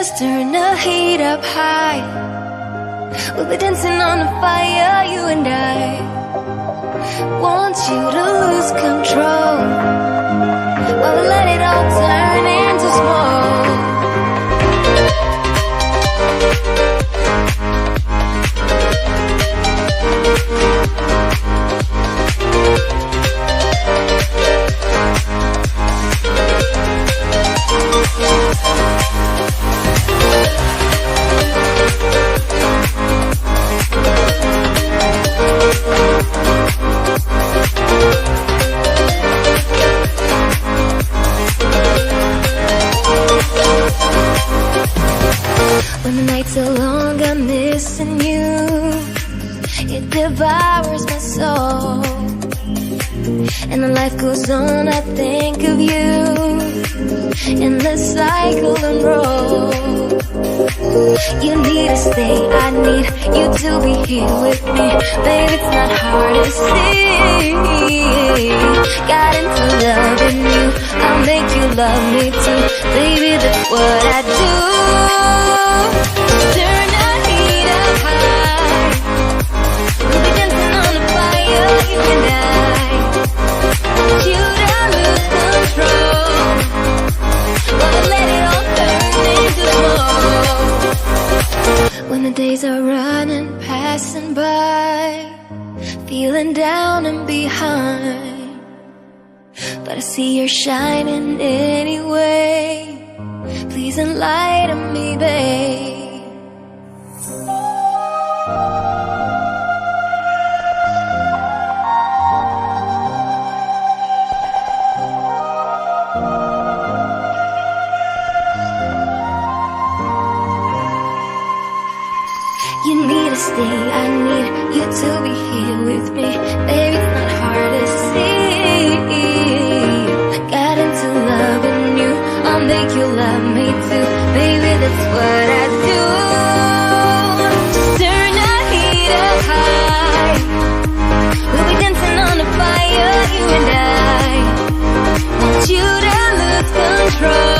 Just turn the heat up high. We'll be dancing on the fire, you and I. Want you to lose control while we let it all turn into smoke. When the nights are long, I'm missing you. It devours my soul. And the life goes on, I think of you. In the cycle and roll. You need to stay, I need you to be here with me. Baby, it's not hard to see. Got into loving you, I'll make you love me too. Baby, that's what I do. Turn the heat up high. We'll be dancing on the fire, you and I. Want you to lose control while we let it all turn into smoke. When the days are running, passing by, feeling down and behind, but I see you're shining anyway. Please enlighten me, babe. You need to stay, I need you to be here with me. Baby, it's not hard to see. Got into loving you, I'll make you love me too. Baby, that's what I do. Just turn the heat up high. We'll be dancing on the fire, you and I. Want you to lose control